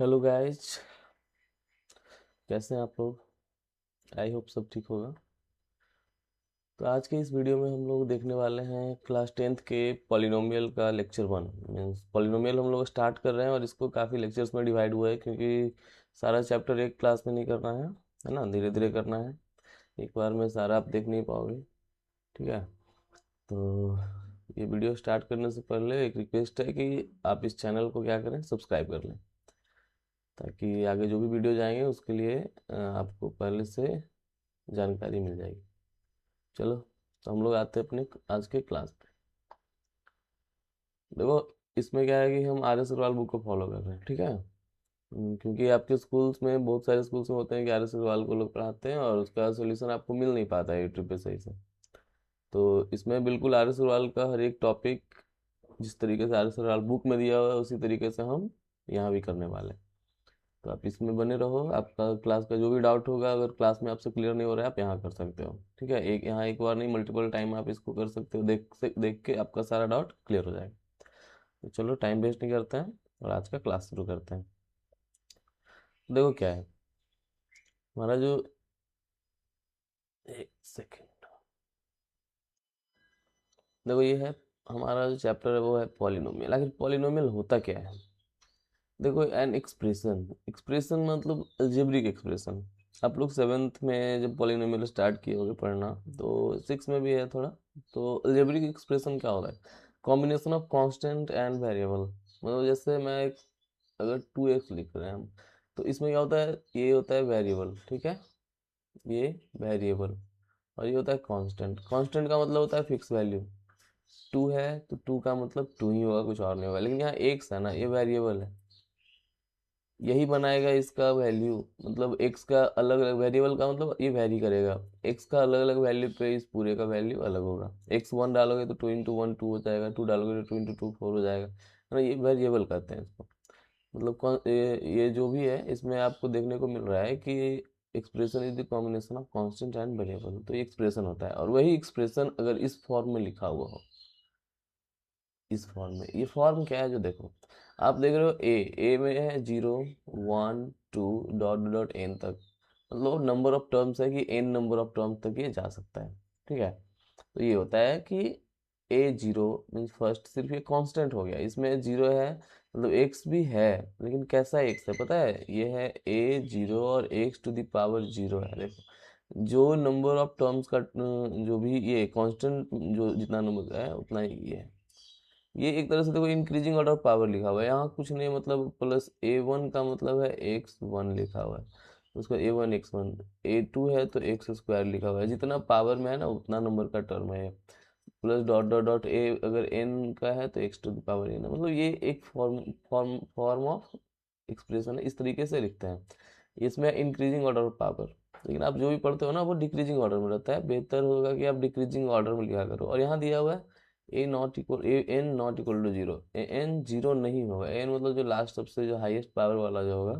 Hello guys, कैसे हैं आप लोग। आई होप सब ठीक होगा। तो आज के इस वीडियो में हम लोग देखने वाले हैं क्लास 10th के पॉलिनोमियल का लेक्चर 1। मीन्स पॉलिनोमियल हम लोग स्टार्ट कर रहे हैं और इसको काफ़ी लेक्चर्स में डिवाइड हुआ है, क्योंकि सारा चैप्टर एक क्लास में नहीं करना है ना, धीरे धीरे करना है। एक बार में सारा आप देख नहीं पाओगे, ठीक है। तो ये वीडियो स्टार्ट करने से पहले एक रिक्वेस्ट है कि आप इस चैनल को क्या करें, सब्सक्राइब कर लें, ताकि आगे जो भी वीडियो जाएंगे उसके लिए आपको पहले से जानकारी मिल जाएगी। चलो, तो हम लोग आते हैं अपने आज के क्लास पे। देखो, इसमें क्या है कि हम आर एस अग्रवाल बुक को फॉलो कर रहे हैं, ठीक है। क्योंकि आपके स्कूल्स में, बहुत सारे स्कूल्स में होते हैं कि आर एस अग्रवाल को लोग पढ़ाते हैं और उसका सोल्यूशन आपको मिल नहीं पाता है यूट्यूब पे सही से। तो इसमें बिल्कुल आर एस अग्रवाल का हर एक टॉपिक जिस तरीके से आर एस अग्रवाल बुक में दिया हुआ है उसी तरीके से हम यहाँ भी करने वाले हैं। तो आप इसमें बने रहो। आपका क्लास का जो भी डाउट होगा, अगर क्लास में आपसे क्लियर नहीं हो रहा है, आप यहाँ कर सकते हो, ठीक है। एक यहाँ एक बार नहीं, मल्टीपल टाइम आप इसको कर सकते हो। देख के आपका सारा डाउट क्लियर हो जाएगा। तो चलो, टाइम वेस्ट नहीं करते हैं और आज का क्लास शुरू करते हैं। देखो क्या है हमारा जो, एक सेकेंड, देखो ये है हमारा जो चैप्टर है वो है पॉलिनोमियल। आखिर पॉलिनोमियल होता क्या है। देखो, एन एक्सप्रेशन, एक्सप्रेशन मतलब अलजेब्रिक एक्सप्रेशन। आप लोग सेवेंथ में जब पॉलिनोमियल स्टार्ट किए होगे पढ़ना, तो सिक्स में भी है थोड़ा। तो अलजेब्रिक एक्सप्रेशन क्या होता है, combination of constant and variable. मतलब जैसे मैं एक, अगर 2x लिख रहे हैं हम, तो इसमें क्या होता है, ये होता है वेरिएबल, ठीक है, ये वेरिएबल। और ये होता है कांस्टेंट। कांस्टेंट का मतलब होता है फिक्स वैल्यू। टू है तो टू का मतलब टू ही होगा, कुछ और नहीं होगा। लेकिन यहाँ एक्स है ना, ये वेरिएबल है, यही बनाएगा इसका वैल्यू। मतलब एक्स का अलग अलग वेरिएबल का मतलब ये वेरी करेगा। एक्स का अलग अलग वैल्यू पे इस पूरे का वैल्यू अलग होगा। एक्स वन डालोगे तो 2 into 1 2 हो जाएगा, टू डालोगे तो 2 into 2 4 हो जाएगा, है ना। ये वेरिएबल कहते हैं इसको। मतलब ये जो भी है इसमें आपको देखने को मिल रहा है कि expression is the combination of constant and variable. तो ये एक्सप्रेशन होता है, और वही एक्सप्रेशन अगर इस फॉर्म में लिखा हुआ हो, इस फॉर्म में, ये फॉर्म क्या है जो देखो, आप देख रहे हो ए में है 0 1 2 डॉट डॉट एन तक। मतलब नंबर ऑफ टर्म्स है कि एन नंबर ऑफ टर्म्स तक ये जा सकता है, ठीक है। तो ये होता है कि A0 मीन्स फर्स्ट, सिर्फ ये कांस्टेंट हो गया, इसमें जीरो है, मतलब एक्स भी है। लेकिन कैसा एक्स है पता है, ये है A0 और x⁻0 है। देखो, जो नंबर ऑफ टर्म्स का जो भी ये कांस्टेंट, जो जितना नंबर का है उतना ही ये है। ये एक तरह से देखो इंक्रीजिंग ऑर्डर ऑफ पावर लिखा हुआ है, यहाँ कुछ नहीं, मतलब प्लस A1 का मतलब है x1 लिखा हुआ है, उसको A1 x1। A2 है तो एक्स स्क्वायर लिखा हुआ है, जितना पावर में है ना उतना नंबर का टर्म है। Plus dot dot dot A अगर n का है तो x⁻n है। मतलब ये एक form form form of expression है, इस तरीके से लिखते हैं। इसमें इंक्रीजिंग ऑर्डर ऑफ पावर। लेकिन आप जो भी पढ़ते हो ना वो डिक्रीजिंग ऑर्डर में रहता है, बेहतर होगा कि आप डिक्रीजिंग ऑर्डर में लिखा करो। और यहाँ दिया हुआ है n ≠ 0, एन जीरो नहीं होगा। एन मतलब जो लास्ट सबसे जो हाईएस्ट पावर वाला जो होगा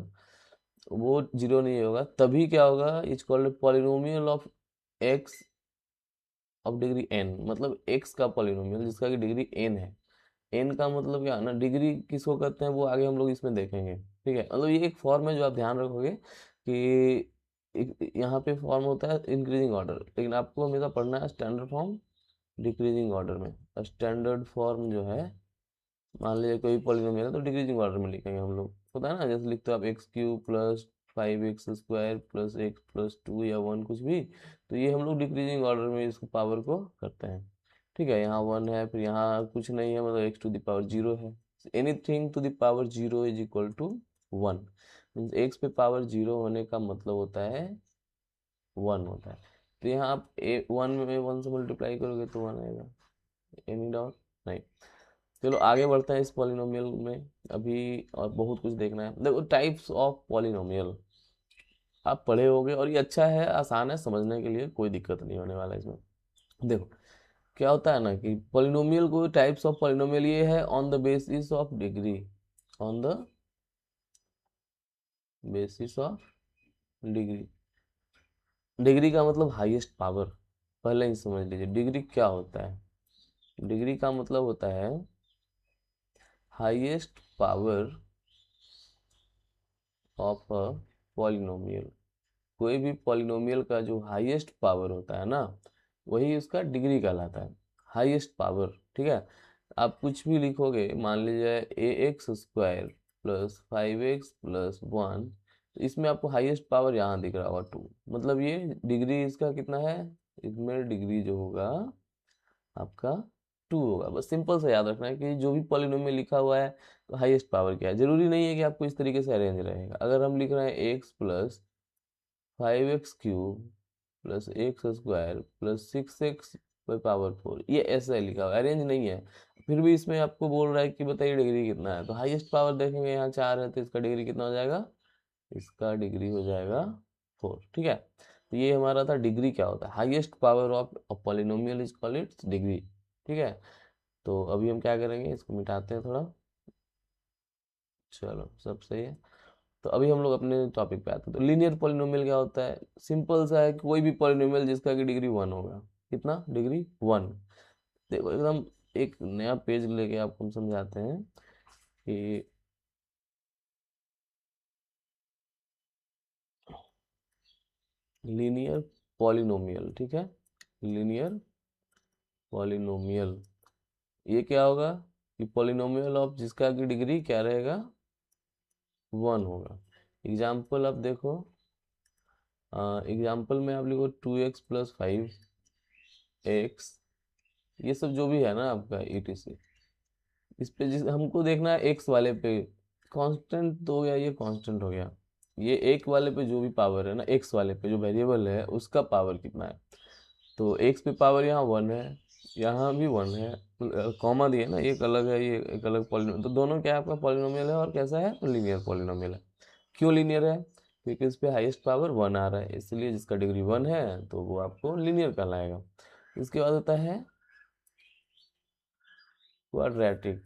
वो जीरो नहीं होगा। तभी क्या होगा, is called polynomial of x of degree n. मतलब एक्स का पॉलिनोमियल जिसका कि डिग्री एन है। एन का मतलब क्या है ना, डिग्री किसको कहते हैं वो आगे हम लोग इसमें देखेंगे, ठीक है। मतलब ये एक फॉर्म है जो आप ध्यान रखोगे कि यहाँ पे फॉर्म होता है इंक्रीजिंग ऑर्डर, लेकिन आपको हमेशा पढ़ना है स्टैंडर्ड फॉर्म डिक्रीजिंग ऑर्डर में। स्टैंडर्ड फॉर्म जो है, मान लीजिए कोई पॉलिनोमियल है तो डिक्रीजिंग ऑर्डर में लिखेंगे हम लोग, होता है ना। जैसे लिखते हो आप x³ plus 5x² plus x+2 या 1 कुछ भी, तो ये हम लोग डिक्रीजिंग ऑर्डर में इसको पावर को करते हैं, ठीक है। यहाँ 1 है, फिर यहाँ कुछ नहीं है, मतलब x⁻0 है। Anything to the power 0 is equal to 1। Means x पे पावर 0 होने का मतलब होता है 1 होता है। तो यहाँ आप 1 से मल्टीप्लाई करोगे तो 1 आएगा। Any doubt? नहीं। चलो आगे बढ़ते हैं इस पॉलिनोमियल में अभी, और बहुत कुछ देखना है। देखो, टाइप्स ऑफ पॉलिनोमियल आप पढ़े होगे, और ये अच्छा है, आसान है समझने के लिए, कोई दिक्कत नहीं होने वाला इसमें। देखो क्या होता है ना कि पॉलिनोमियल को, टाइप्स ऑफ पॉलिनोमियल ये है on the basis of degree, on the basis of degree. Degree का मतलब हाईएस्ट पावर, पहले ही समझ लीजिए डिग्री क्या होता है। डिग्री का मतलब होता है highest power of a polynomial, कोई भी पॉलिनोमियल का जो हाईएस्ट पावर होता है ना, वही उसका डिग्री कहलाता है, हाईएस्ट पावर। ठीक है, आप कुछ भी लिखोगे, मान लीजिए ए एक्स स्क्वायर प्लस 5x+1, तो इसमें आपको हाईएस्ट पावर यहाँ दिख रहा होगा 2, मतलब ये डिग्री इसका कितना है, इसमें डिग्री जो होगा आपका 2 होगा। बस सिंपल से याद रखना है कि जो भी पॉलिनोमियल लिखा हुआ है तो हाईएस्ट पावर क्या है, जरूरी नहीं है कि आपको इस तरीके से अरेंज रहेगा। अगर हम लिख रहे हैं x plus 5x³ plus x² plus 6x⁴, ये ऐसा ही लिखा हुआ है, अरेंज नहीं है। फिर भी इसमें आपको बोल रहा है कि बताइए डिग्री कितना है, तो हाईएस्ट पावर देखेंगे यहाँ 4 है, तो इसका डिग्री कितना हो जाएगा, इसका डिग्री हो जाएगा 4। ठीक है, तो ये हमारा था डिग्री क्या होता है, highest power of polynomial is called its degree. ठीक है, तो अभी हम क्या करेंगे, इसको मिटाते हैं थोड़ा। चलो सब सही है, तो अभी हम लोग अपने टॉपिक पे आते हैं। तो लीनियर पॉलिनोमियल क्या होता है, सिंपल सा है कि कोई भी पॉलिनोमियल जिसका कि डिग्री 1 होगा। कितना, डिग्री 1। देखो एकदम एक नया पेज लेके आपको हम समझाते हैं कि लीनियर पॉलिनोमियल, ठीक है, लीनियर पॉलिनोमियल, ये क्या होगा कि पॉलिनोमियल ऑफ जिसका की डिग्री क्या रहेगा, 1 होगा। एग्जाम्पल आप देखो, एग्जाम्पल में आप लिखो 2x+5x, ये सब जो भी है ना आपका etc, इस पे जिस हमको देखना है एक्स वाले पे कांस्टेंट तो हो गया, ये कांस्टेंट हो गया, ये एक वाले पे जो भी पावर है ना, एक्स वाले पे जो वेरिएबल है उसका पावर कितना है, तो एक्स पे पावर यहाँ 1 है, यहाँ भी 1 है, कॉमा दिए ना, एक अलग है ये एक अलग पॉलिनोमियल, तो दोनों क्या है आपका पॉलिनोमियल है, और कैसा है, लीनियर पॉलिनोमियल है। क्यों लीनियर है, क्योंकि इस पे हाईएस्ट पावर 1 आ रहा है, इसलिए जिसका डिग्री 1 है तो वो आपको लीनियर कहलाएगा। इसके बाद होता है क्वाड्रेटिक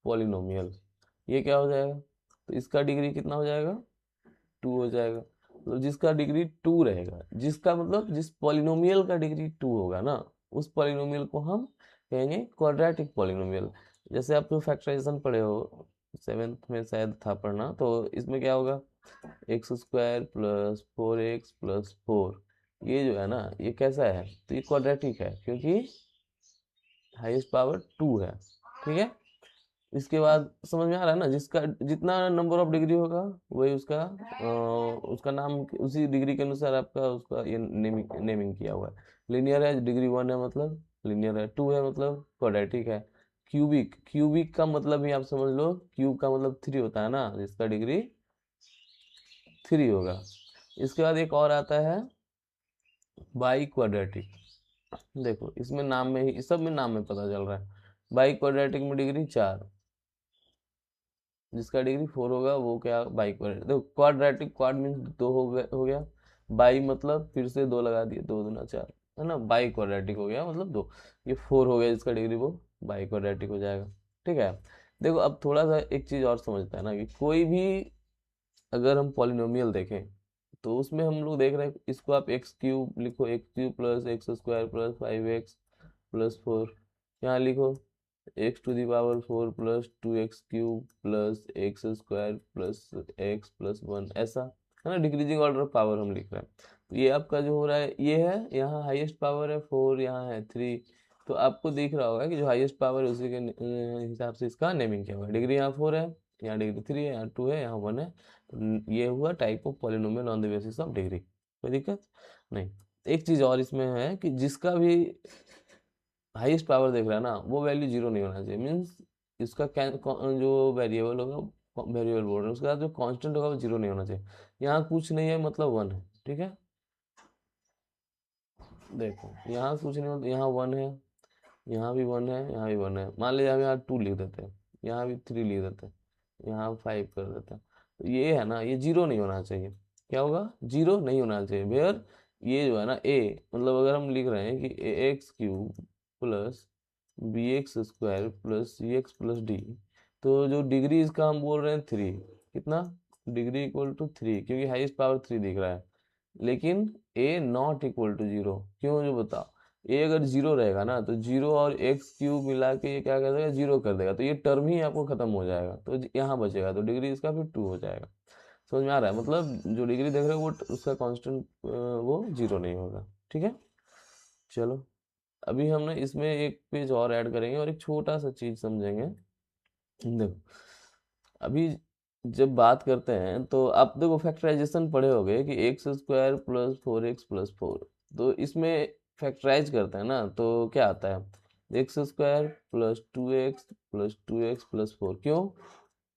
पॉलिनोमियल, ये क्या हो जाएगा, तो इसका डिग्री कितना हो जाएगा, 2 हो जाएगा। तो जिसका डिग्री 2 रहेगा, जिसका मतलब जिस पॉलिनोमियल का डिग्री 2 होगा ना, उस पॉलिनोमियल को हम कहेंगे क्वाड्रेटिक पॉलिनोमियल। जैसे आप जो फैक्टराइजेशन पढ़े हो 7th में शायद था पढ़ना, तो इसमें क्या होगा, x² प्लस 4x+4, ये जो है ना ये कैसा है, तो ये क्वाड्रेटिक है क्योंकि हाईएस्ट पावर 2 है। ठीक है, इसके बाद समझ में आ रहा है ना, जिसका जितना नंबर ऑफ डिग्री होगा वही उसका उसका नाम उसी डिग्री के अनुसार आपका उसका ये नेमिंग किया हुआ है। लिनियर है, डिग्री 1 है मतलब लिनियर है, 2 है मतलब क्वाड्रेटिक है। क्यूबिक, क्यूबिक का मतलब ही आप समझ लो, क्यूब का मतलब 3 होता है ना, जिसका डिग्री 3 होगा। इसके बाद एक और आता है बाई क्वाड्रेटिक, देखो इसमें नाम में ही, इस सब में नाम में पता चल रहा है, बाई क्वाड्रेटिक में डिग्री 4, जिसका डिग्री 4 होगा वो क्या, बाई क्वाड्रेटिक। देखो क्वाड्रेटिक, क्वाड मीन्स 2 हो गया, बाई मतलब फिर से 2 लगा दिए, 2 दूना 4, है ना, बाई क्वाड्रेटिक हो गया मतलब 2, ये 4 हो गया जिसका डिग्री, वो बाई क्वाड्रेटिक हो जाएगा। ठीक है, देखो अब थोड़ा सा एक चीज और समझता है ना, कि कोई भी अगर हम पॉलिनोमियल देखें, तो उसमें हम लोग देख रहे हैं, इसको आप x³ लिखो, x³ plus x² plus 5x+4, यहाँ लिखो x⁴ plus 2x³ plus x² plus x+1, ऐसा है ना, डिक्रीजिंग ऑर्डर ऑफ पावर हम लिख रहे हैं। तो ये आपका जो हो रहा है ये है, यहाँ हाईएस्ट पावर है 4, यहाँ है 3, तो आपको दिख रहा होगा कि जो हाईएस्ट पावर है उसी के हिसाब से इसका नेमिंग किया हुआ है। डिग्री यहाँ 4 है, यहाँ डिग्री 3 है, यहाँ 2 है, यहाँ 1 है, तो ये हुआ type of polynomial on the basis of degree. कोई दिक्कत नहीं। एक चीज और इसमें है कि जिसका भी हाईएस्ट पावर देख रहा है ना, वो वैल्यू 0 नहीं होना चाहिए, मीन्स इसका जो वेरिएबल होगा, वेरिएबल बोल रहे हैं, उसका जो कांस्टेंट होगा वो 0 नहीं होना चाहिए। यहाँ कुछ नहीं है मतलब 1 है। ठीक है, देखो यहाँ कुछ नहीं होता, यहाँ 1 है, यहाँ भी 1 है, यहाँ भी 1 है, मान लीजिए हम यहाँ 2 लिख देते हैं, यहाँ भी 3 लिख देते हैं, यहाँ 5 कर देते हैं, तो ये है ना, ये 0 नहीं होना चाहिए। क्या होगा, 0 नहीं होना चाहिए, वेयर ये जो है ना ए, मतलब अगर हम लिख रहे हैं कि ax³ plus bx² plus cx+d, तो जो डिग्री इसका हम बोल रहे हैं 3, कितना, डिग्री इक्वल टू 3, क्योंकि हाईएस्ट पावर 3 दिख रहा है, लेकिन ए नॉट इक्वल टू 0, क्यों, जो बताओ, ए अगर 0 रहेगा ना, तो 0 और x³ मिला के ये क्या कर देगा, 0 कर देगा, तो ये टर्म ही आपको खत्म हो जाएगा, तो यहाँ बचेगा, तो डिग्री इसका फिर 2 हो जाएगा। समझ में आ रहा है? मतलब जो डिग्री देख रहे हो वो उसका कांस्टेंट वो जीरो नहीं होगा। ठीक है, चलो अभी हम ना इसमें एक पेज और ऐड करेंगे और एक छोटा सा चीज समझेंगे। देखो अभी जब बात करते हैं तो आप देखो फैक्टराइजेशन पढ़े होगे कि x square plus 4x plus 4। तो इसमें फैक्टराइज करते हैं ना तो क्या आता है, x square plus 2x plus 4। क्यों?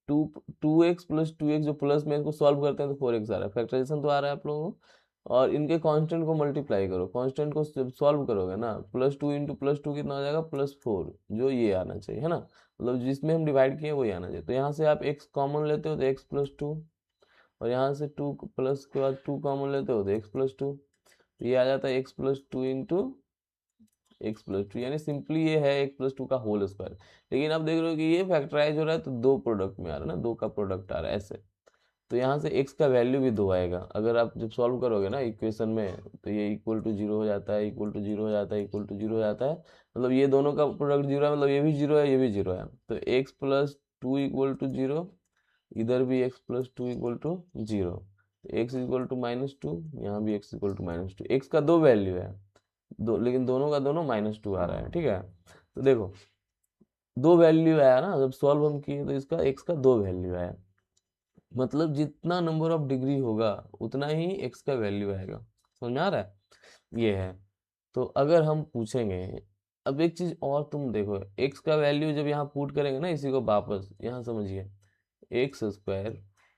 टू 2x प्लस 2x जो प्लस में इसको सॉल्व करते हैं तो 4x आ रहा है, फैक्टराइजेशन तो आ रहा है आप लोगों को। और इनके कांस्टेंट को मल्टीप्लाई करो, कांस्टेंट को जब सॉल्व करोगे ना, plus two into plus two कितना हो जाएगा, प्लस 4, जो ये आना चाहिए है ना, मतलब जिसमें हम डिवाइड किए वही आना चाहिए। तो यहाँ से आप x कॉमन लेते हो तो x प्लस टू, और यहाँ से 2 प्लस के बाद 2 कॉमन लेते हो तो x प्लस टू, तो ये आ जाता है x plus two into x plus two, यानी सिंपली ये है एक्स प्लस टू का होल स्क्वायर। लेकिन आप देख रहे हो कि ये फैक्टराइज हो रहा है तो दो प्रोडक्ट में आ रहा है ना, दो का प्रोडक्ट आ रहा है ऐसे। तो यहाँ से x का वैल्यू भी दो आएगा, अगर आप जब सॉल्व करोगे ना इक्वेशन में, तो ये इक्वल टू जीरो हो जाता है, इक्वल टू जीरो हो जाता है, इक्वल टू जीरो हो जाता है। मतलब ये दोनों का प्रोडक्ट जीरो है, मतलब ये भी जीरो है, ये भी जीरो है, तो x plus two equal to zero, इधर भी x plus two equal to zero, x equal to minus two, यहाँ भी x equal to minus two. X का दो वैल्यू है, दो, लेकिन दोनों का दोनों माइनस टू आ रहा है। ठीक है, तो देखो दो वैल्यू आया ना, जब सॉल्व हम किए तो इसका x का दो वैल्यू आया, मतलब जितना नंबर ऑफ डिग्री होगा उतना ही x का वैल्यू आएगा। समझ में आ रहा है? ये है। तो अगर हम पूछेंगे, अब एक चीज और तुम देखो, x का वैल्यू जब यहाँ पुट करेंगे ना, इसी को वापस यहाँ समझिए, x square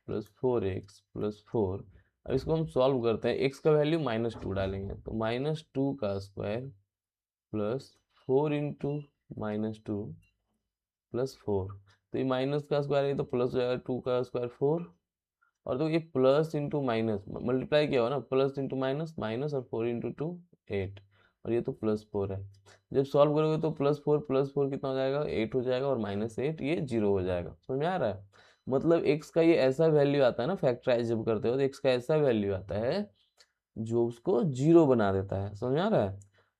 plus 4x plus 4। अब इसको हम सॉल्व करते हैं, x का वैल्यू माइनस टू डालेंगे तो माइनस टू का square plus 4 into minus two plus 4। तो ये माइनस का स्क्वायर है तो प्लस हो जाएगा, 2 का स्क्वायर 4, और तो ये प्लस इंटू माइनस मल्टीप्लाई किया हो ना, प्लस इंटू माइनस माइनस, और 4 इंटू 2 8, और ये तो प्लस 4 है। जब सॉल्व करोगे तो प्लस फोर कितना हो जाएगा, 8 हो जाएगा, और माइनस 8 ये जीरो हो जाएगा। समझ में आ रहा है? मतलब एक्स का ये ऐसा वैल्यू आता है ना, फैक्टराइज जब करते हो तो एक्स का ऐसा वैल्यू आता है जो उसको जीरो बना देता है। समझ में आ रहा है?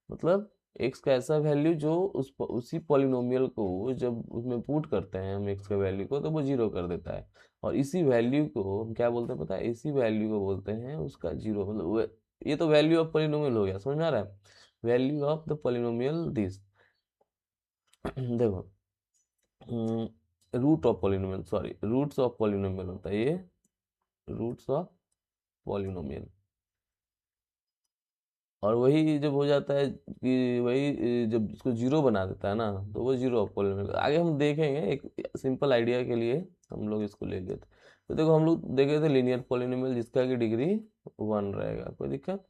मतलब एक्स का ऐसा वैल्यू जो उसी पॉलिनोमियल को जब उसमें पुट करते हैं हम एक्स का वैल्यू को, तो वो जीरो कर देता है। और इसी वैल्यू को हम क्या बोलते हैं पता है, इसी वैल्यू को बोलते हैं उसका जीरो, मतलब ये तो वैल्यू ऑफ पॉलिनोमियल हो गया। समझ में आ रहा है? Value of the polynomial this देखो, root of polynomial, sorry roots of polynomial होता है ये, रूट्स ऑफ पॉलिनोमियल। और वही जब हो जाता है कि वही जब इसको जीरो बना देता है ना, तो वो जीरो ऑफ पॉलिनोमियल। आगे हम देखेंगे, एक सिंपल आइडिया के लिए हम लोग इसको ले लेते। तो देखो हम लोग देखे थे लीनियर पॉलिनोमियल जिसका की डिग्री वन रहेगा, कोई दिक्कत,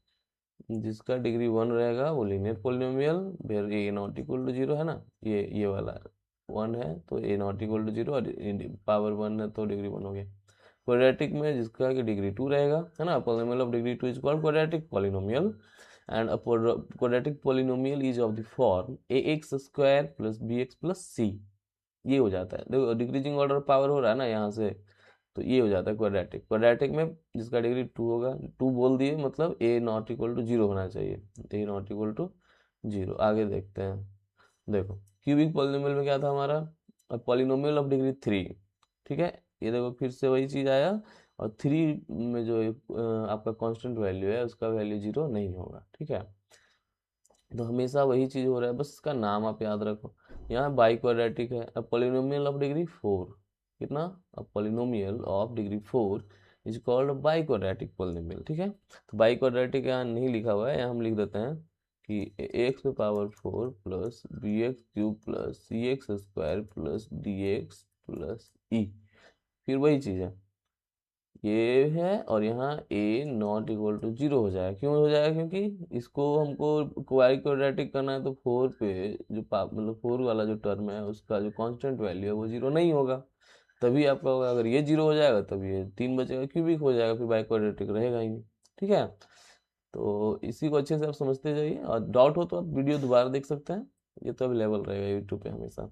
जिसका डिग्री वन रहेगा वो लीनियर पॉलिनोमियल, फिर ए नॉट इक्वल टू जीरो है ना, ये वाला वन है तो ए नॉट इक्वल टू जीरो, और पावर वन है तो डिग्री वन हो गया। क्वाड्रेटिक में जिसका कि डिग्री टू रहेगा है ना, polynomial of degree two is called quadratic polynomial, and a quadratic polynomial is of the form ax square plus b x plus c. ये हो जाता है, देखो डिक्रीजिंग ऑर्डर पावर हो रहा है ना यहाँ से, तो ये हो जाता है क्वाड्रेटिक। क्वाड्रेटिक में जिसका डिग्री टू होगा, टू बोल दिए मतलब ए नॉट इक्वल टू जीरो होना चाहिए, ए नॉट इक्वल टू जीरो। आगे देखते हैं, देखो क्यूबिक पॉलिनोमियल में क्या था हमारा, पॉलिनोमियल ऑफ डिग्री थ्री। ठीक है, ये देखो फिर से वही चीज आया, और थ्री में जो आपका कांस्टेंट वैल्यू है उसका वैल्यू जीरो नहीं होगा। ठीक है, तो हमेशा वही चीज हो रहा है, बस इसका नाम आप याद रखो। यहाँ बाई क्वाड्रेटिक है, अब पॉलिनोमियल ऑफ डिग्री फोर, कितना, अब polynomial of degree four is called by quadratic polynomial. ठीक है, तो बाई क्वाड्रेटिक यहाँ नहीं लिखा हुआ है, यहाँ हम लिख देते हैं कि एक्स पे power four plus b x cube plus c x square plus d x plus e. फिर वही चीज़ है, ये है, और यहाँ a not equal to zero हो जाएगा। क्यों हो जाएगा? क्योंकि इसको हमको क्वाई क्वाड्रेटिक करना है, तो फोर पे जो मतलब फोर वाला जो टर्म है उसका जो कांस्टेंट वैल्यू है वो जीरो नहीं होगा, तभी आपका होगा। अगर ये जीरो हो जाएगा तब ये तीन बचेगा, क्यूबिक हो जाएगा, फिर बाई क्वाड्रेटिक रहेगा ही नहीं। ठीक है, तो इसी को अच्छे से आप समझते जाइए, और डाउट हो तो आप वीडियो दोबारा देख सकते हैं, ये तो अवेलेबल रहेगा यूट्यूब पे हमेशा।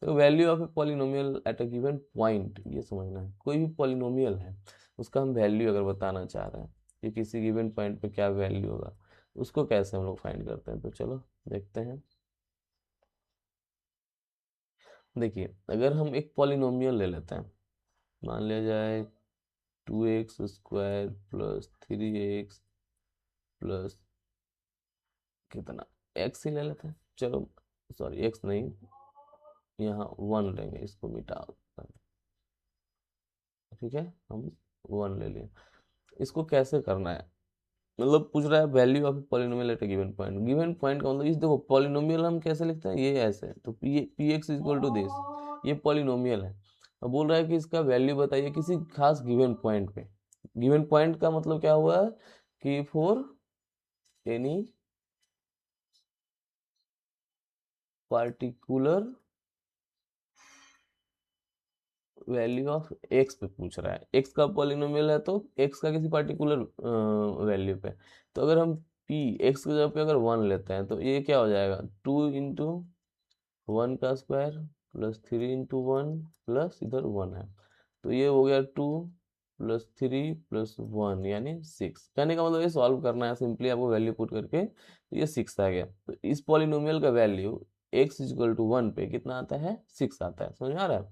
तो value of a polynomial at a given point, ये समझना है, कोई भी पॉलिनोमियल है उसका हम वैल्यू अगर बताना चाह रहे हैं कि किसी गिवन पॉइंट पे क्या वैल्यू होगा, उसको कैसे हम लोग फाइंड करते हैं, तो चलो देखते हैं। देखिए अगर हम एक पॉलिनोमियल ले लेते हैं, मान लिया जाए 2x² प्लस 3x प्लस कितना x ही ले लेते हैं, चलो सॉरी x नहीं, यहाँ 1 लेंगे, इसको मिटा, ठीक है, हम 1 ले लिए। इसको कैसे करना है, मतलब पूछ रहा है value of polynomial at given point. Given point का मतलब इस देखो, पॉलिनोमियल हम कैसे लिखते हैं, ये ऐसे, तो p x equal to this, ये पॉलिनोमियल है। अब बोल रहा है कि इसका वैल्यू बताइए किसी खास गिवन पॉइंट पे। गिवन पॉइंट का मतलब क्या हुआ है कि for any particular value of x पे पूछ रहा है, एक्स का पॉलिनोमियल है तो एक्स का किसी पार्टिकुलर वैल्यू पे। तो अगर हम पी एक्स की जगह पे अगर 1 लेते हैं तो ये क्या हो जाएगा, 2 × 1 का स्क्वायर प्लस 3 × 1 प्लस इधर 1 है, तो ये हो गया 2 + 3 + 1 यानी 6। कहने का मतलब ये सॉल्व करना है सिंपली, आपको वैल्यू पुट करके, तो ये 6 आ गया। तो इस पॉलिनोमियल का वैल्यू x = 1 पे कितना आता है, 6 आता है। समझ में आ रहा है,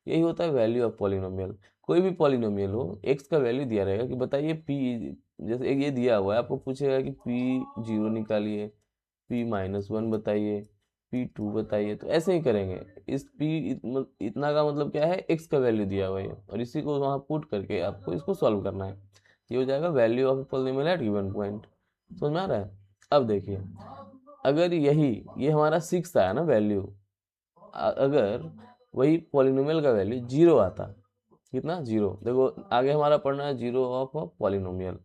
यही होता है वैल्यू ऑफ पॉलिनोमियल। कोई भी पॉलिनोमियल हो, x का वैल्यू दिया रहेगा कि बताइए p, जैसे एक ये दिया हुआ है, आपको पूछेगा कि p0 निकालिए, p-1 बताइए, p2 बताइए, तो ऐसे ही करेंगे। इस p इतना का मतलब क्या है, x का वैल्यू दिया हुआ है और इसी को वहाँ पुट करके आपको इसको सॉल्व करना है। ये हो जाएगा value of polynomial at given point. समझ में आ रहा है। अब देखिए, अगर ये हमारा 6 आया ना वैल्यू, अगर वही पॉलिनोमियल का वैल्यू 0 आता, कितना 0, देखो आगे हमारा पढ़ना है जीरो ऑफ पॉलिनोमियल।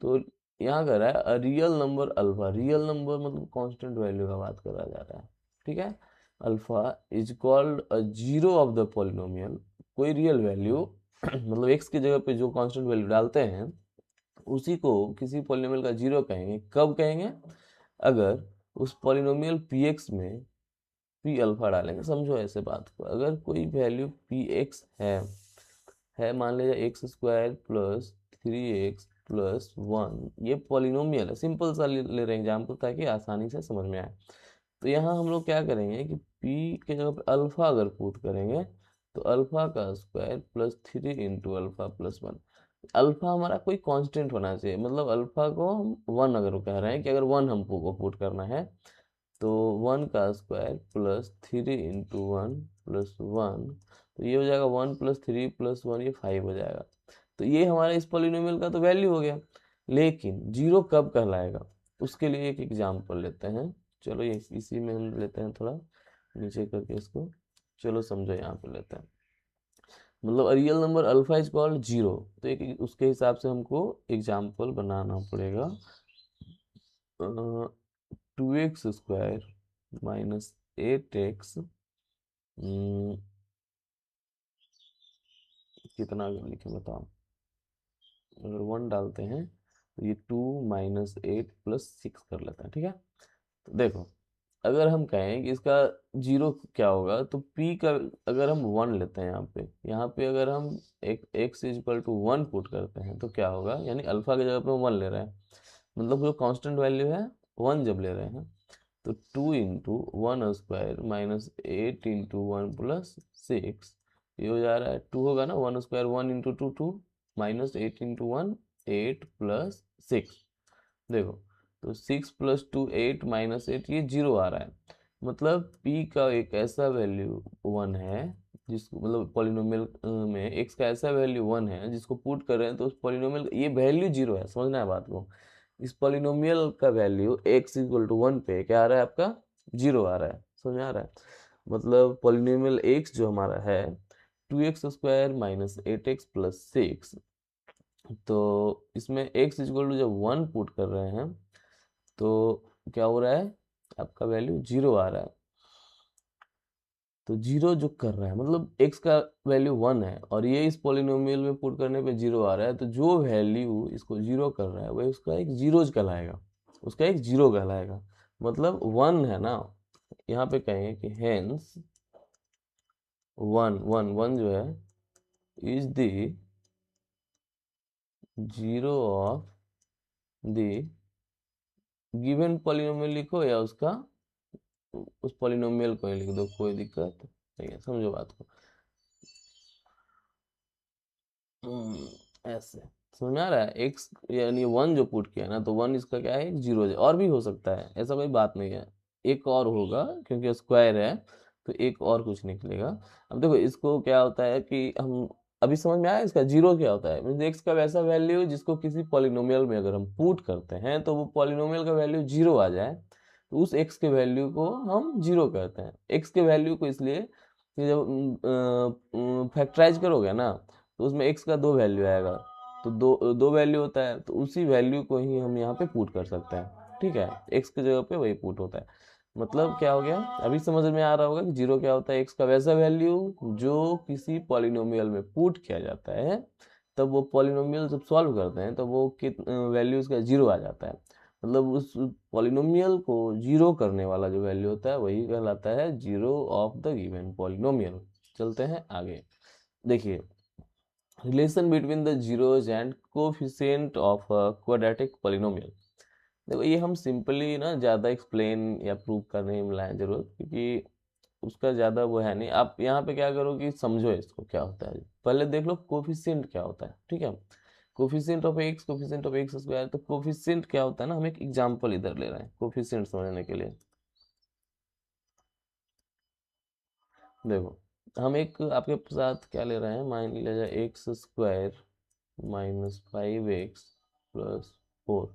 तो यहाँ कर रहा है real number alpha, real number मतलब कांस्टेंट वैल्यू का बात करा जा रहा है, ठीक है। Alpha is called a zero of the polynomial, कोई रियल वैल्यू मतलब एक्स की जगह पे जो कांस्टेंट वैल्यू डालते हैं उसी को किसी पॉलिनोमियल का जीरो कहेंगे। कब कहेंगे, अगर उस पॉलिनोमियल पी एक्स में पी अल्फा डालेंगे। समझो ऐसे बात को, अगर कोई वैल्यू पी एक्स है, मान लीजिए x² प्लस 3x प्लस 1, ये पॉलिनोमियल है, सिंपल सा ले रहे हैं एग्जाम्पल ताकि आसानी से समझ में आए। तो यहाँ हम लोग क्या करेंगे कि p के जगह पे अल्फा अगर पुट करेंगे तो अल्फा का स्क्वायर प्लस 3 × अल्फा + 1। अल्फा हमारा कोई कांस्टेंट होना चाहिए, मतलब अल्फा को हम 1 अगर कह रहे हैं कि अगर 1 हमको पुट करना है तो 1 का स्क्वायर प्लस 3 × 1 + 1, तो ये हो जाएगा 1 + 3 + 1, ये 5 हो जाएगा। तो ये हमारा इस पॉलिनोमियल का तो वैल्यू हो गया, लेकिन जीरो कब कहलाएगा उसके लिए एक एग्जाम्पल लेते हैं। चलो ये इसी में हम लेते हैं, थोड़ा नीचे करके इसको, चलो समझो यहाँ पे लेते हैं। मतलब real number alpha is called zero, तो एक उसके हिसाब से हमको एग्जाम्पल बनाना पड़ेगा। 2x² - 8x, कितना लिखे बताओ, अगर 1 डालते हैं तो ये 2 - 8 + 6 कर लेते हैं, ठीक है। तो देखो, अगर हम कहें कि इसका जीरो क्या होगा तो p का अगर हम 1 लेते हैं यहाँ पे अगर हम एक x = 1 पुट करते हैं तो क्या होगा, यानी अल्फा की जगह पे 1 ले रहे हैं, मतलब जो कांस्टेंट वैल्यू है 1 जब ले रहे हैं, तो 2 × 1² - 8 × 1 + 6, ये हो जा रहा है 2 होगा ना, 1² 1 × 2 2 - 8 × 1 8 + 6। देखो, तो 6 + 2 8 - 8, ये 0 आ रहा है, मतलब p का एक ऐसा वैल्यू 1 है जिसको, मतलब पॉलिनोमियल में x का ऐसा वैल्यू 1 है जिसको पुट कर रहे हैं तो उस पॉलिनोमियल ये वैल्यू 0 है। समझना है बात को, इस पॉलिनोमियल का वैल्यू x = 1 पे क्या आ रहा है आपका, 0 आ रहा है। समझ में आ रहा है, मतलब पॉलिनोमियल x जो हमारा है 2x² - 8x + 6, तो इसमें x = जब 1 पुट कर रहे हैं तो क्या हो रहा है, आपका वैल्यू 0 आ रहा है। तो 0 जो कर रहा है मतलब x का वैल्यू 1 है और ये इस पॉलिनोमियल में पुट करने पे 0 आ रहा है, तो जो वैल्यू इसको 0 कर रहा है वह उसका एक जीरोज कहलाएगा, उसका एक जीरो कहलाएगा। मतलब 1 है ना, यहाँ पे कहेंगे कि हेंस 1 1 1 जो है is the zero of the given polynomial, लिखो या उसका उस पॉलिनोमियल को ही लिख दो, कोई दिक्कत नहीं है। समझो बात को। ऐसे समझ में आ रहा है। एक्स यानी 1 जो पुट किया ना, तो 1 इसका क्या है, 0 है। और भी हो सकता है, ऐसा कोई बात नहीं है, एक और होगा क्योंकि स्क्वायर है, तो एक और कुछ निकलेगा। अब देखो इसको क्या होता है कि हम अभी समझ में आया इसका जीरो क्या होता है, मीन्स एक्स का वैसा वैल्यू जिसको किसी पॉलिनोमियल में अगर हम पुट करते हैं तो वो पॉलिनोमियल का वैल्यू जीरो आ जाए, तो उस एक्स के वैल्यू को हम जीरो कहते हैं। एक्स के वैल्यू को इसलिए कि जब फैक्टराइज करोगे ना, तो उसमें एक्स का दो वैल्यू आएगा, तो दो दो वैल्यू होता है, तो उसी वैल्यू को ही हम यहाँ पे पुट कर सकते हैं। ठीक है, एक्स की जगह पे वही पुट होता है। मतलब क्या हो गया, अभी समझ में आ रहा होगा कि जीरो क्या होता है, एक्स का वैसा वैल्यू जो किसी पॉलिनोमियल में पुट किया जाता है, तब वो पॉलिनोमियल जब सॉल्व करते हैं तो वो कित वैल्यू उसका जीरो आ जाता है। मतलब उस पॉलिनोमियल को जीरो करने वाला जो वैल्यू होता है वही कहलाता है zero of the given polynomial. चलते हैं आगे। देखिए, relation between the zeros and coefficient of a quadratic polynomial. देखो ये हम सिंपली ना ज़्यादा एक्सप्लेन या प्रूव करने में लाए जरूरत, क्योंकि उसका ज़्यादा वो है नहीं। आप यहाँ पे क्या करो कि समझो इसको क्या होता है, पहले देख लो कोफिशिएंट क्या होता है। ठीक है, कोफिशिएंट ऑफ एक्स स्क्वायर, तो कोफिशिएंट क्या होता है ना, हम एक एग्जांपल इधर ले रहे हैं कोफिशिएंट समझने के लिए। देखो हम एक आपके साथ क्या ले रहे हैं, मान लिया जाए x square minus 5x plus 4।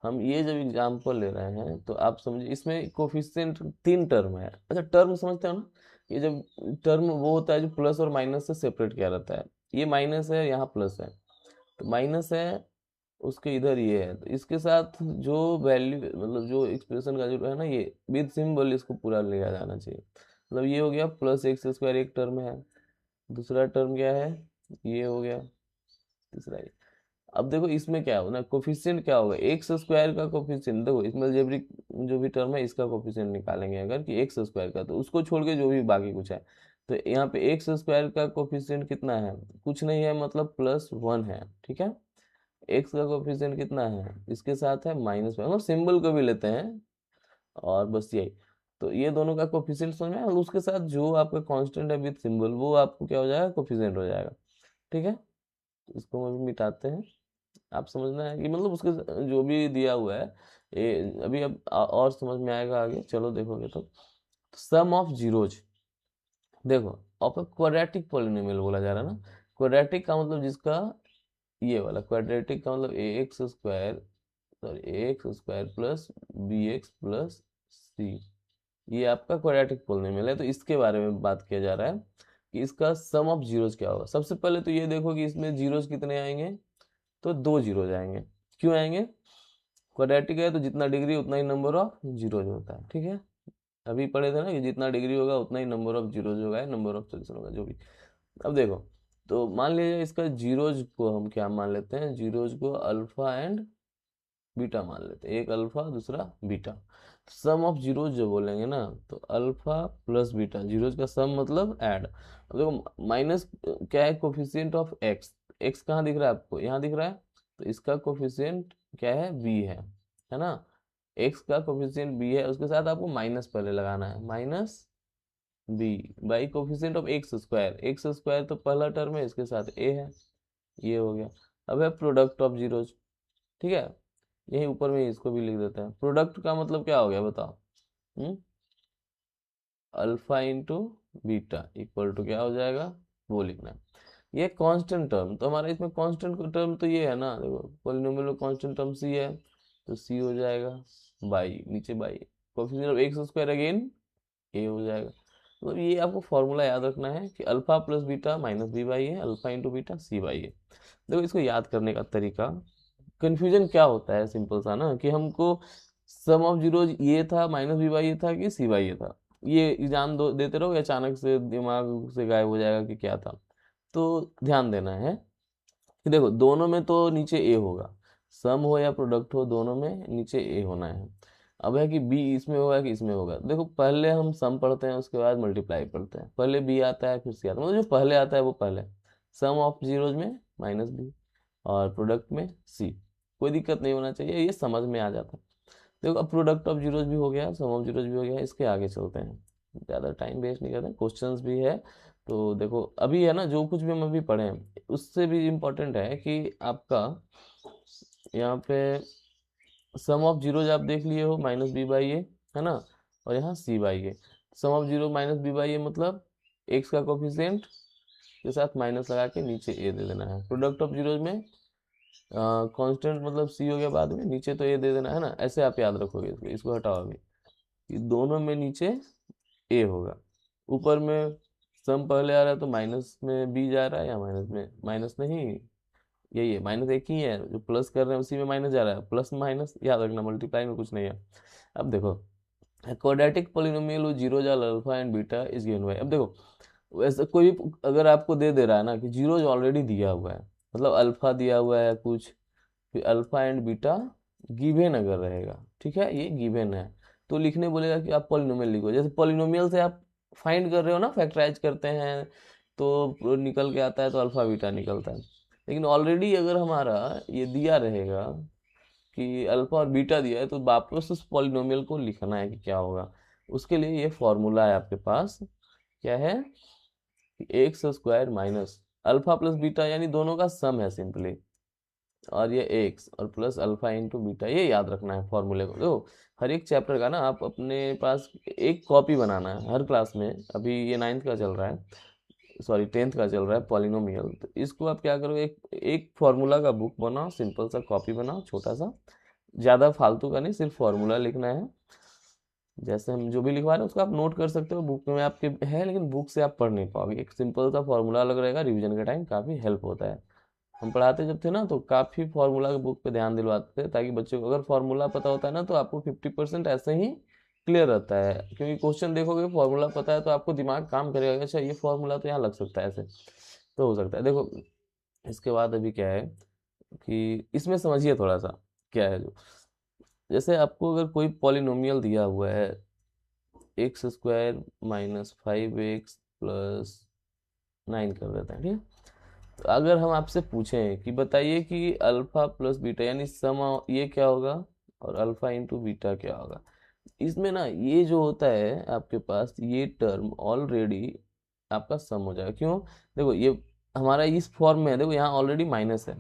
हम ये जब एग्जाम्पल ले रहे हैं तो आप समझिए इसमें कोफिशिएंट 3 टर्म है। अच्छा, टर्म समझते हो ना, ये जब टर्म वो होता है जो प्लस और माइनस से सेपरेट किया रहता है। ये माइनस है, यहाँ प्लस है, तो माइनस है उसके इधर ये है, तो इसके साथ जो वैल्यू मतलब जो एक्सप्रेशन का जो है ना, ये विद सिंबल इसको पूरा लिया जाना चाहिए। मतलब ये हो गया प्लस एक्स स्क्वायर एक टर्म है, दूसरा टर्म क्या है, ये हो गया, तीसरा ये। अब देखो इसमें क्या होगा ना, कोफिशिएंट क्या होगा, एक्स स्क्वायर का कोफिशिएंट। देखो इसमें अलजेब्रिक जो भी टर्म है इसका कोफिशिएंट निकालेंगे अगर कि एक्स स्क्वायर का, तो उसको छोड़ के जो भी बाकी कुछ है, तो यहाँ पे एक्स स्क्वायर का कोफिशिएंट कितना है, कुछ नहीं है, मतलब +1 है। ठीक है, एक्स का कोफिशिएंट कितना है, इसके साथ है -1, मतलब सिंबल को भी लेते हैं, और बस यही। तो ये दोनों का कोफिशिएंट समझ में आया, और उसके साथ जो आपका कांस्टेंट है विद सिंबल, वो आपको क्या हो जाएगा, कोफिशिएंट हो जाएगा। ठीक है, इसको हम मिटाते हैं। आप समझना है कि मतलब उसके जो भी दिया हुआ है, ये अभी अब और समझ में आएगा आगे, चलो देखोगे तो। सम ऑफ जीरोज, देखो ऑफ अ क्वाड्रेटिक पॉलिनोमियल बोला जा रहा है ना। क्वाड्रेटिक का मतलब जिसका ये वाला, क्वाड्रेटिक का मतलब a x square, sorry a x square plus b x plus c, ये आपका क्वाड्रेटिक पॉलिनोमियल है। तो इसके बारे में बात किया जा रहा है कि इसका सम ऑफ जीरोज क्या होगा। सबसे पहले तो ये देखो कि इसमें जीरोज कितने आएंगे, तो 2 जीरोज आएंगे। क्यों आएंगे, क्वाड्रेटिक है तो जितना डिग्री उतना ही नंबर ऑफ जीरोज होता है। ठीक है, अभी पढ़े थे ना कि जितना डिग्री होगा उतना ही नंबर ऑफ जीरोज होगा, नंबर ऑफ सोल्यूशन होगा जो भी। अब देखो, तो मान लीजिए इसका जीरोज को हम क्या मान लेते हैं, जीरोज को अल्फा एंड बीटा मान लेते हैं, एक अल्फा दूसरा बीटा। सम ऑफ जीरोज जो बोलेंगे ना, तो अल्फा प्लस बीटा, जीरोज का सम मतलब ऐड। अब देखो माइनस क्या है, कोफिशिएंट ऑफ एक्स, एक्स कहाँ दिख रहा है आपको, यहाँ दिख रहा है, तो इसका कोफिशिएंट क्या है, बी है ना। एक्स का कोफिशिएंट बी है, उसके साथ आपको माइनस पहले लगाना है, minus b by coefficient of x square तो पहला टर्म है, इसके साथ ए है, ये हो गया। अब है प्रोडक्ट ऑफ जीरोज। ठीक है, यही ऊपर में इसको भी लिख देते हैं। प्रोडक्ट का मतलब क्या हो गया बताओ, हम्म, alpha into beta equal to क्या हो जाएगा, वो लिखना है। ये कांस्टेंट टर्म, तो हमारा इसमें कांस्टेंट टर्म तो ये है ना, देखो पॉलिनोमियल में कांस्टेंट टर्म सी है, तो सी हो जाएगा बाई, नीचे by coefficient of x square again a हो जाएगा। मतलब ये आपको फॉर्मूला याद रखना है कि alpha plus beta minus b by है, alpha into beta c by है। देखो इसको याद करने का तरीका, कंफ्यूजन क्या होता है, सिंपल सा ना कि हमको सम ऑफ जीरो ये था, माइनस बी बाई ये था कि सी बाई ये था, ये एग्जाम दो देते रहो, अचानक से दिमाग से गायब हो जाएगा कि क्या था। तो ध्यान देना है कि देखो दोनों में तो नीचे ए होगा, सम हो या प्रोडक्ट हो दोनों में नीचे ए होना है। अब है कि बी इसमें होगा कि इसमें होगा, देखो पहले हम सम पढ़ते हैं उसके बाद मल्टीप्लाई पढ़ते हैं, पहले बी आता है फिर सी आता है, मतलब जो पहले आता है वो पहले। सम ऑफ जीरोज में माइनस बी और प्रोडक्ट में सी, कोई दिक्कत नहीं होना चाहिए, ये समझ में आ जाता है। देखो अब प्रोडक्ट ऑफ जीरोज भी हो गया, सम ऑफ जीरोज भी हो गया, इसके आगे चलते हैं, ज़्यादा टाइम वेस्ट नहीं करते, क्वेश्चंस भी है तो देखो अभी है ना, जो कुछ भी हम अभी पढ़े हैं उससे भी इम्पोर्टेंट है कि आपका यहाँ पे सम ऑफ जीरोज आप देख लिए हो, माइनस बी बाई ए, है ना, और यहाँ c by a. Sum of zero minus b by a मतलब एक्स का कोफिशिएंट के साथ माइनस लगा के नीचे ए दे देना है। प्रोडक्ट ऑफ जीरोज में कांस्टेंट मतलब सी हो गया, बाद में नीचे तो ए दे देना है ना, ऐसे आप याद रखोगे। इसको हटाओ अभी, कि दोनों में नीचे ए होगा। ऊपर में सम पहले आ रहा है तो माइनस में बी जा रहा है, या माइनस में माइनस नहीं, यही है, माइनस एक ही है, जो प्लस कर रहे हैं उसी में माइनस जा रहा है, प्लस माइनस याद रखना, मल्टीप्लाई में कुछ नहीं है। अब देखो क्वाड्रेटिक पोलिनोमियल जीरो जाल alpha and beta is given by, अब देखो वैसे कोई भी अगर आपको दे दे रहा है ना कि जीरो ऑलरेडी दिया हुआ है, मतलब अल्फा दिया हुआ है कुछ, फिर अल्फा एंड बीटा गिवन अगर रहेगा, ठीक है, ये गिवन है, तो लिखने बोलेगा कि आप पॉलिनोमियल लिखो। जैसे पॉलिनोमियल से आप फाइंड कर रहे हो ना, फैक्टराइज करते हैं तो निकल के आता है, तो अल्फा बीटा निकलता है। लेकिन ऑलरेडी अगर हमारा ये दिया रहेगा कि अल्फा और बीटा दिया है, तो वापस उस पॉलिनोमियल को लिखना है कि क्या होगा। उसके लिए ये फॉर्मूला है आपके पास, क्या है कि x square minus alpha plus beta, यानी दोनों का सम है सिंपली, और ये एक्स और प्लस अल्फा इंटू बीटा, ये याद रखना है फॉर्मूले को। देखो हर एक चैप्टर का ना आप अपने पास एक कॉपी बनाना है हर क्लास में। अभी ये 9th का चल रहा है, सॉरी 10th का चल रहा है पॉलिनोमियल, तो इसको आप क्या करो, एक एक फॉर्मूला का बुक बनाओ, सिंपल सा कॉपी बनाओ छोटा सा, ज़्यादा फालतू का नहीं, सिर्फ फॉर्मूला लिखना है। जैसे हम जो भी लिखवा रहे हैं उसको आप नोट कर सकते हो, बुक में आपके है, लेकिन बुक से आप पढ़ नहीं पाओगे। एक सिंपल सा फॉर्मूला अलग रहेगा, रिवीजन के टाइम काफ़ी हेल्प होता है। हम पढ़ाते जब थे ना तो काफ़ी फार्मूला के बुक पे ध्यान दिलवाते थे, ताकि बच्चों को अगर फार्मूला पता होता है ना तो आपको 50% ऐसे ही क्लियर रहता है। क्योंकि क्वेश्चन देखोगे फार्मूला पता है तो आपको दिमाग काम करेगा, अच्छा ये फार्मूला तो यहाँ लग सकता है, ऐसे तो हो सकता है। देखो इसके बाद अभी क्या है कि इसमें समझिए थोड़ा सा क्या है, जो जैसे आपको अगर कोई पॉलिनोमियल दिया हुआ है x square minus 5x plus 9 कर देते हैं, ठीक है। तो अगर हम आपसे पूछें कि बताइए कि अल्फा प्लस बीटा यानी सम, ये क्या होगा, और अल्फा इंटू बीटा क्या होगा, इसमें ना ये जो होता है आपके पास ये टर्म ऑलरेडी आपका सम हो जाएगा। क्यों, देखो ये हमारा इस फॉर्म में है, देखो यहाँ ऑलरेडी माइनस है,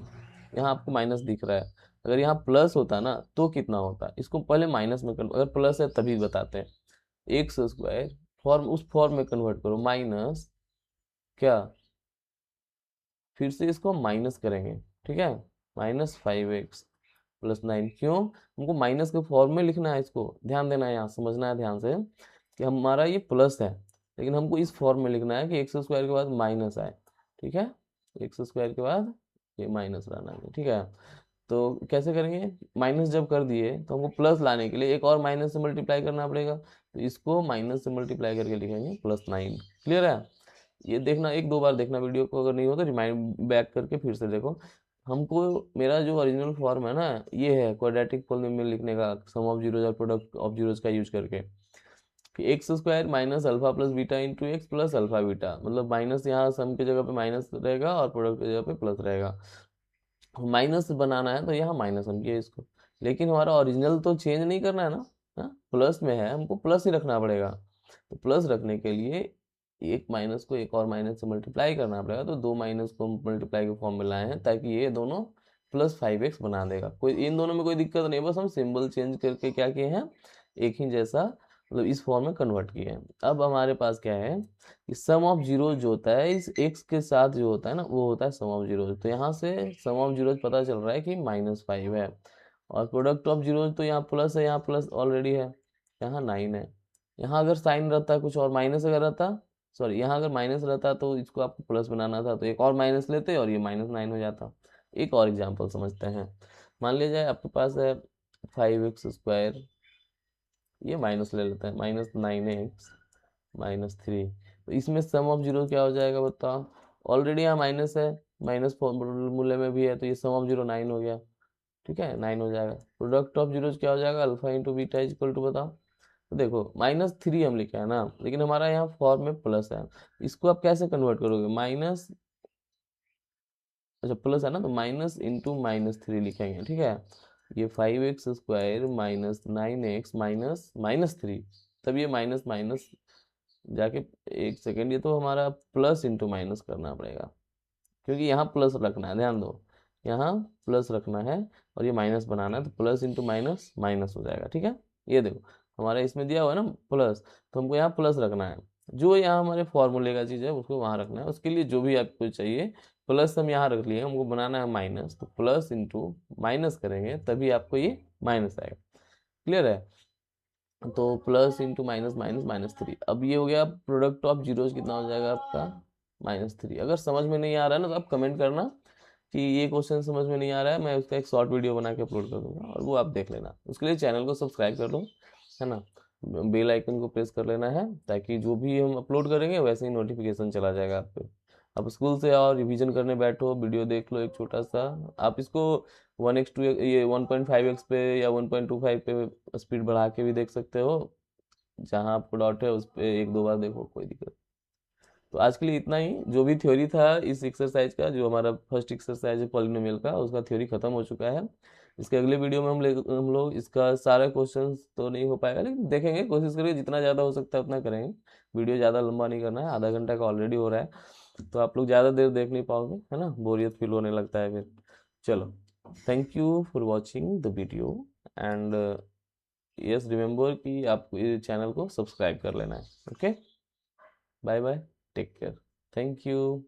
यहाँ आपको माइनस दिख रहा है। अगर यहाँ प्लस होता ना तो कितना होता, इसको पहले माइनस में कन्वर्ट, अगर प्लस है तभी बताते हैं। एक्स स्क्वायर फॉर्म उस फॉर्म में कन्वर्ट करो, माइनस क्या, फिर से इसको माइनस करेंगे, ठीक है, माइनस 5x प्लस 9। क्यों, हमको माइनस के फॉर्म में लिखना है, इसको ध्यान देना है, यहाँ समझना है ध्यान से कि हमारा ये प्लस है, लेकिन हमको इस फॉर्म में लिखना है कि एक्स स्क्वायर के बाद माइनस आए, ठीक है, एक्स स्क्वायर के बाद ये माइनस लाना है, ठीक है। तो कैसे करेंगे, माइनस जब कर दिए तो हमको प्लस लाने के लिए एक और माइनस से मल्टीप्लाई करना पड़ेगा, तो इसको माइनस से मल्टीप्लाई करके लिखेंगे +9। क्लियर है, ये देखना, एक दो बार देखना वीडियो को, अगर नहीं हो तो रिमाइंड बैक करके फिर से देखो। हमको मेरा जो ओरिजिनल फॉर्म है ना, ये है क्वाड्रेटिक पॉलिनोमियल लिखने का, सम ऑफ जीरोज और प्रोडक्ट ऑफ जीरोज का यूज करके, कि x square minus alpha plus beta into x plus alpha beta, मतलब माइनस यहाँ सम की जगह पे माइनस रहेगा और प्रोडक्ट की जगह पे प्लस रहेगा। माइनस बनाना है तो यहाँ माइनस हम किए इसको, लेकिन हमारा ओरिजिनल तो चेंज नहीं करना है ना, हाँ प्लस में है, हमको प्लस ही रखना पड़ेगा। तो प्लस रखने के लिए एक माइनस को एक और माइनस से मल्टीप्लाई करना पड़ेगा, तो दो माइनस को मल्टीप्लाई के फॉर्म में लाए हैं ताकि ये दोनों +5x बना देगा। कोई इन दोनों में कोई दिक्कत नहीं, बस हम सिंबल चेंज करके क्या किए हैं, एक ही जैसा मतलब इस फॉर्म में कन्वर्ट किए हैं। अब हमारे पास क्या है कि सम ऑफ जीरोज जो होता है इस एक्स के साथ जो होता है ना, वो होता है सम ऑफ जीरोज। तो यहाँ से सम ऑफ जीरोज पता चल रहा है कि -5 है, और प्रोडक्ट ऑफ जीरोज तो यहाँ प्लस है, यहाँ प्लस ऑलरेडी है, यहाँ 9 है। यहाँ अगर साइन रहता कुछ और माइनस अगर रहता, सॉरी यहाँ अगर माइनस रहता तो इसको आपको प्लस बनाना था, तो एक और माइनस लेते और ये -9 हो जाता। एक और एग्जांपल समझते हैं, मान लिया जाए आपके पास है 5x स्क्वायर, ये माइनस ले लेते हैं, -9x -3, तो इसमें सम ऑफ जीरो क्या हो जाएगा बताओ, ऑलरेडी यहाँ माइनस है, माइनस फॉर्मूले में भी है, तो ये सम ऑफ जीरो 9 हो गया, ठीक है 9 हो जाएगा। प्रोडक्ट ऑफ जीरोज क्या हो जाएगा, alpha into beta is equal to बताओ। तो देखो -3 हम लिखे हैं ना, लेकिन हमारा यहाँ फॉर्म में प्लस है, इसको आप कैसे कन्वर्ट करोगे, माइनस, अच्छा प्लस है ना, तो माइनस इंटू -3 लिखेंगे, ठीक है। ये 5x स्क्वायर -9x माइनस -3, तब ये माइनस माइनस जाके एक सेकेंड, ये तो हमारा प्लस इंटू माइनस करना पड़ेगा, क्योंकि यहाँ प्लस रखना है, ध्यान दो, यहाँ प्लस रखना है और ये माइनस बनाना है, तो प्लस इंटू माइनस माइनस हो जाएगा। ठीक है, ये देखो हमारा इसमें दिया हुआ है ना प्लस, तो हमको यहाँ प्लस रखना है, जो यहाँ हमारे फॉर्मूले का चीज़ है उसको वहाँ रखना है। उसके लिए जो भी आपको चाहिए, प्लस हम यहाँ रख लिए, हमको बनाना है माइनस, तो प्लस इंटू माइनस करेंगे तभी आपको ये माइनस आएगा। क्लियर है? तो plus into minus minus minus three, अब ये हो गया प्रोडक्ट ऑफ जीरोज, कितना हो जाएगा आपका -3। अगर समझ में नहीं आ रहा है ना तो आप कमेंट करना कि ये क्वेश्चन समझ में नहीं आ रहा है, मैं उसका एक शॉर्ट वीडियो बना के अपलोड कर दूंगा और वो आप देख लेना। उसके लिए चैनल को सब्सक्राइब कर लो, है ना, बेल आइकन को प्रेस कर लेना है, ताकि जो भी हम अपलोड करेंगे वैसे ही नोटिफिकेशन चला जाएगा आप पे। आप स्कूल से आओ, रिवीजन करने बैठो, वीडियो देख लो एक छोटा सा, आप इसको 1x2 ये 1.5x पे या 1.25 पे स्पीड बढ़ा के भी देख सकते हो, जहाँ आपको डाउट है उस पर एक दो बार देखो, कोई दिक्कत। तो आज के लिए इतना ही, जो भी थ्योरी था इस एक्सरसाइज का, जो हमारा फर्स्ट एक्सरसाइज है पॉलिनोमियल का, उसका थ्योरी खत्म हो चुका है। इसके अगले वीडियो में हम लोग इसका सारा क्वेश्चंस तो नहीं हो पाएगा, लेकिन देखेंगे, कोशिश करेंगे जितना ज़्यादा हो सकता है उतना करेंगे। वीडियो ज़्यादा लंबा नहीं करना है, आधा घंटा का ऑलरेडी हो रहा है, तो आप लोग ज़्यादा देर देख नहीं पाओगे, है ना, बोरियत फील होने लगता है फिर। चलो, thank you for watching the video, and yes remember कि आपको ये चैनल को सब्सक्राइब कर लेना है। Okay, bye bye, take care, thank you.